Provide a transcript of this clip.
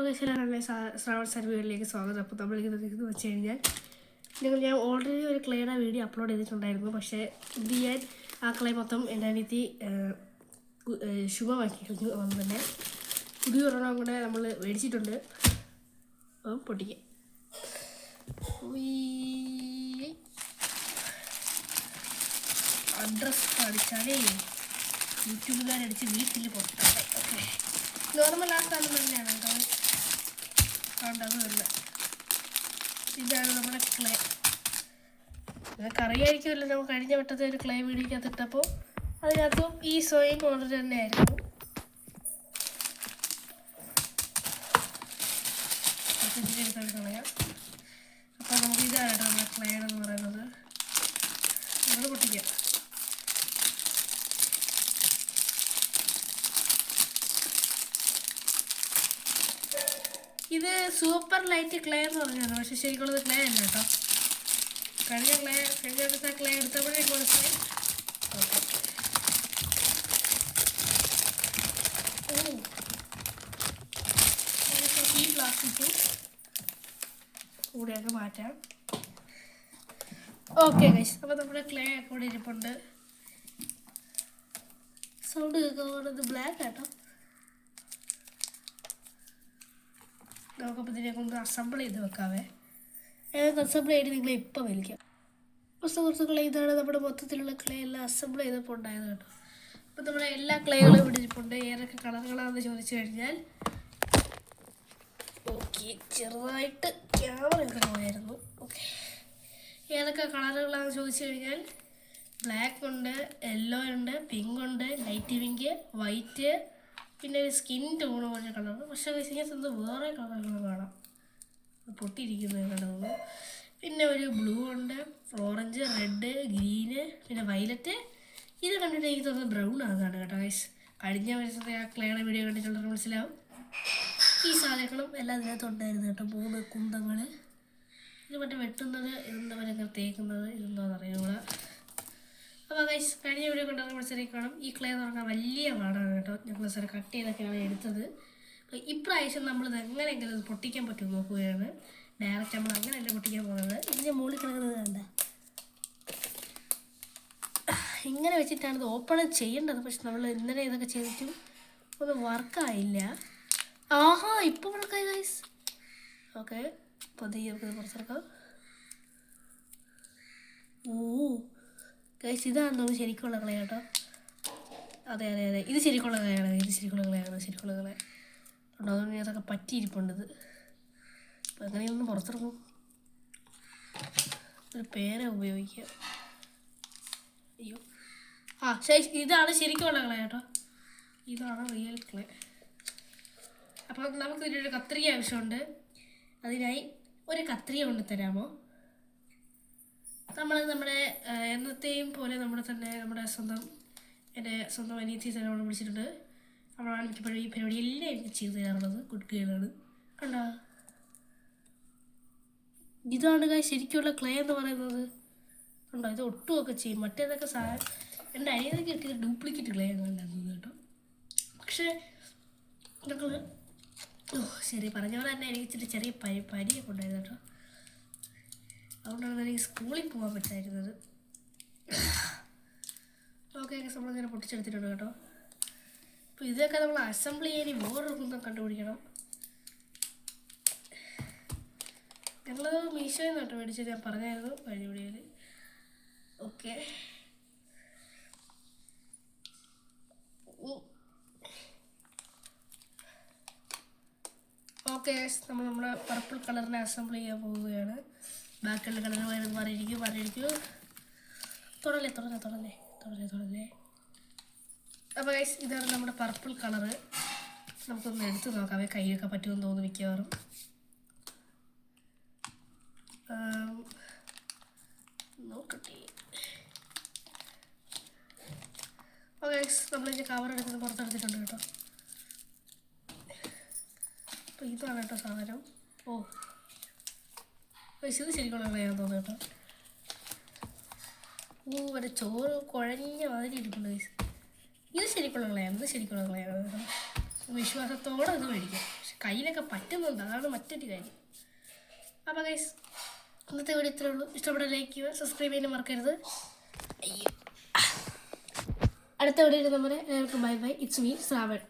കേസിലാണ് ശ്രാവൺ സർവീസിലേക്ക് സ്വാഗതം. അപ്പോൾ നമ്മളിങ്ങനെ വെച്ച് കഴിഞ്ഞാൽ ഞാൻ ഓൾറെഡി ഒരു ക്ലേയുടെ വീഡിയോ അപ്ലോഡ് ചെയ്തിട്ടുണ്ടായിരുന്നു. പക്ഷേ ഇത് ചെയ്യാൻ ആ ക്ലേ മൊത്തം എൻ്റെ അനിയത്തി ശുഭമാക്കി കഴിഞ്ഞു. അപ്പം തന്നെ പുതിയൊരെണ്ണം കൂടെ നമ്മൾ മേടിച്ചിട്ടുണ്ട്. അപ്പം പൊട്ടിക്കാം. അഡ്രസ് കാണിച്ചാലേ യൂട്യൂബുകാരടിച്ച് വീട്ടിൽ പൊട്ടാം. ഓക്കെ, നോർമൽ ആ സ്ഥലം തന്നെയാണ് കേട്ടോ. കണ്ടത് തന്നെ. ഇതാണ് നമ്മുടെ ക്ലേ. നിങ്ങൾക്ക് അറിയായിരിക്കുമല്ലോ, നമുക്ക് കഴിഞ്ഞ വട്ടത്തെ ഒരു ക്ലേ വീഡിയോക്കകത്ത് ഇട്ടപ്പോൾ അതിനകത്തും ഈ സ്വയം മോഡൽ തന്നെയായിരുന്നു. എടുക്കാൻ കളയാം. അപ്പോൾ നമുക്ക് ഇതാണ് കേട്ടോ നമ്മുടെ ക്ലേ എന്ന് പറയുന്നത്. നമ്മൾ പൊട്ടിക്കാം. ഇത് സൂപ്പർ ലൈറ്റ് ക്ലേ എന്ന് പറഞ്ഞത്, പക്ഷെ ശരിക്കുള്ളത് ക്ലേ അല്ല കേട്ടോ. കഴിഞ്ഞ അടുത്ത ക്ലേ എടുത്തപ്പോഴേക്കും മനസ്സിലായി. ഈ പ്ലാസ്റ്റിക്കും കൂടെയൊക്കെ മാറ്റാം. ഓക്കെ ഗൈസ്, അപ്പോൾ നമ്മുടെ ക്ലേ കൂടെ ഇരിപ്പുണ്ട്. സൗണ്ട് കേൾക്കുന്നത് ബ്ലാക്ക് കേട്ടോ. നമുക്കപ്പോൾ ഇതിനെ കൊണ്ട് അസംബിൾ ചെയ്ത് വെക്കാവേ. അസംബിൾ ചെയ്ത് നിങ്ങളെ ഇപ്പം വലിക്കാം. അപ്പോൾ സുഹൃത്തുക്കളെ, ഇതാണ് നമ്മുടെ മൊത്തത്തിലുള്ള ക്ലേ എല്ലാം അസംബിൾ ചെയ്തപ്പോൾ ഉണ്ടായത് കേട്ടോ. അപ്പോൾ നമ്മുടെ എല്ലാ ക്ലേകളും ഇവിടെ ഇരിപ്പുണ്ട്. ഏതൊക്കെ കളറുകളാണെന്ന് ചോദിച്ചു കഴിഞ്ഞാൽ, ഓക്കെ, ചെറുതായിട്ട് ക്യാമറയൊക്കെ പോയായിരുന്നു. ഓക്കെ, ഏതൊക്കെ കളറുകളാണെന്ന് ചോദിച്ചു കഴിഞ്ഞാൽ ബ്ലാക്ക് ഉണ്ട്, യെല്ലോ ഉണ്ട്, പിങ്ക് ഉണ്ട്, ലൈറ്റ് പിങ്ക്, വൈറ്റ്, പിന്നെ ഒരു സ്കിൻ ടോണ് പോലെ കളർ. പക്ഷേ ഇതിനകത്ത് വേറെ കളറുകൾ കാണാം, പൊട്ടിയിരിക്കുന്നത് കണ്ടത്. പിന്നെ ഒരു ബ്ലൂ ഉണ്ട്, ഓറഞ്ച്, റെഡ്, ഗ്രീന്, പിന്നെ വയലറ്റ്. ഇത് കണ്ടിട്ട് എനിക്ക് തോന്നുന്നത് ബ്രൗൺ ആകാണ് കേട്ടോ ഗൈസ്. കഴിഞ്ഞ വർഷത്തെ ആ ക്ലേയുടെ വീഡിയോ കണ്ടിട്ടുള്ളത് മനസ്സിലാവും. ഈ സാധനങ്ങളും എല്ലാം ഇതിനകത്ത് ഉണ്ടായിരുന്നു കേട്ടോ. 3 കുന്തങ്ങൾ. ഇത് മറ്റേ വെട്ടുന്നത്, ഇതെന്താ പറയുക, തേക്കുന്നത്, ഇതെന്താണെന്ന് അറിയുക. അപ്പോൾ ഗൈസ്, കഴിഞ്ഞ വീഡിയോ കണ്ടത് മനസ്സിലാക്കി കാണും. ഈ ക്ലേ എന്ന് പറഞ്ഞാൽ വലിയ പാടാണ് കേട്ടോ. ഞങ്ങൾ സാറ് കട്ട് ചെയ്തൊക്കെയാണ് എടുത്തത്. അപ്പോൾ ഇപ്രാവശ്യം നമ്മളിത് എങ്ങനെയെങ്കിലും ഇത് പൊട്ടിക്കാൻ പറ്റുമെന്ന് നോക്കുകയാണ്. ഡയറക്റ്റ് നമ്മൾ അങ്ങനെയല്ല പൊട്ടിക്കാൻ പോകുന്നത്. ഇതിൻ്റെ മുകളിൽ കിടക്കുന്നത് വേണ്ട, ഇങ്ങനെ വെച്ചിട്ടാണ് ഇത് ഓപ്പൺ ചെയ്യേണ്ടത്. പക്ഷെ നമ്മൾ ഇന്നലെ ഇതൊക്കെ ചെയ്തിട്ടും ഒന്നും വർക്കായില്ല. ആഹാ, ഇപ്പോൾ വർക്കായി ഗൈസ്. ഓക്കെ, പതിയെ നമുക്ക് പുറത്തിറക്കാം. ഗൈസ്, ഇതാണ് നമ്മൾ ശരിക്കുള്ള ക്ലേ കേട്ടോ. അതെ, ഇത് ശരിക്കുള്ള ക്ലയാണ്. ശരിക്കുള്ള ക്ലേ ഉണ്ടോ? അതുകൊണ്ട് അതൊക്കെ പറ്റിയിരിപ്പുണ്ടത്. അപ്പം എങ്ങനെയൊന്നും പുറത്തിറങ്ങും. ഒരു പേന ഉപയോഗിക്കാം. അയ്യോ, ഇതാണ് ശരിക്കുള്ള ക്ലേ കേട്ടോ. ഇതാണ് റിയൽ ക്ലേ. അപ്പം നമുക്ക് ഇതിനൊരു കത്രിക ആവശ്യമുണ്ട്. അതിനായി ഒരു കത്രിക കൊണ്ട് തരാമോ? നമ്മുടെ എന്നത്തെയും പോലെ നമ്മുടെ എൻ്റെ സ്വന്തം അനിയത്തി തന്നെ നമ്മൾ വിളിച്ചിട്ടുണ്ട്. അവളാണ് എനിക്കിപ്പോഴും ഈ പരിപാടി എല്ലാം എനിക്ക് ചെയ്ത് തരാറുള്ളത്. ഗുഡ് ഗേളാണ്. കണ്ടോ, ഇതാണ് ശരിക്കുള്ള ക്ലേ എന്ന് പറയുന്നത്. കണ്ടോ, ഇത് ഒട്ടുമൊക്കെ ചെയ്യും. മറ്റേതൊക്കെ എൻ്റെ അനിയതൊക്കെ കിട്ടിയത് ഡ്യൂപ്ലിക്കേറ്റ് ക്ലേ ഉണ്ടായിരുന്നു കേട്ടോ. പക്ഷേ ഞങ്ങൾ ശരി പറഞ്ഞ പോലെ തന്നെ എനിക്ക് ഇച്ചിരി ചെറിയ പനിയൊക്കെ ഉണ്ടായിരുന്നു കേട്ടോ. അതുകൊണ്ടാണ് എനിക്ക് സ്കൂളിൽ പോകാൻ പറ്റായിരുന്നത്. ഓക്കെ, നമ്മളിങ്ങനെ പൊട്ടിച്ചെടുത്തിട്ടുണ്ട് കേട്ടോ. അപ്പോൾ ഇതൊക്കെ നമ്മൾ അസംബിൾ ചെയ്യാൻ വേറൊരു കുന്തം കണ്ടുപിടിക്കണം. ഞങ്ങൾ മീഷോയിൽ നിന്ന് കേട്ടോ മേടിച്ചത്, ഞാൻ പറഞ്ഞായിരുന്നു കഴിഞ്ഞ വീഡിയോയിൽ. ഓക്കെ, നമ്മുടെ പർപ്പിൾ കളറിനെ അസംബിൾ ചെയ്യാൻ പോവുകയാണ്. ബാക്കിയുള്ള കളർ മാറിയിരിക്കും. തുടരല്ലേ. അപ്പോൾ ഗൈസ്, ഇതാണ് നമ്മുടെ പർപ്പിൾ കളറ്. നമുക്കൊന്ന് എടുത്ത് നോക്കാമേ, കയ്യൊക്കെ പറ്റുമെന്ന് തോന്നുന്നു മിക്കവാറും. നോക്കട്ടെ. അപ്പോൾ ഗൈസ്, നമ്മളിതിൻ്റെ കവർ എടുത്ത് പുറത്തെടുത്തിട്ടുണ്ട് കേട്ടോ. അപ്പോൾ ഇതാണ് കേട്ടോ സാധനം. ഇത് ശരിക്കുള്ള ക്ലയാന്ന് തോന്നുന്നു കേട്ടോ. മറ്റേ ചോറ് കുഴഞ്ഞ മാതിരി ഇരിക്കുന്നു ഗൈസ്. ഇത് ശരിക്കുള്ള ക്ലയാണ് കേട്ടോ. വിശ്വാസത്തോടെ ഇത് മേടിക്കാം. പക്ഷെ കയ്യിലൊക്കെ പറ്റുന്നുണ്ട്, അതാണ് മറ്റൊരു കാര്യം. അപ്പോൾ ഗൈസ് ഇന്നത്തെ വീഡിയോ ഇത്രേ ഉള്ളൂ. ഇഷ്ടപ്പെട്ട ലൈക്ക് ചെയ്യുക, സബ്സ്ക്രൈബ് ചെയ്യാൻ മറക്കരുത്. അയ്യോ, അടുത്ത വീഡിയോയിൽ നമ്മുടെ എല്ലാവർക്കും bye bye. It's me Shravan.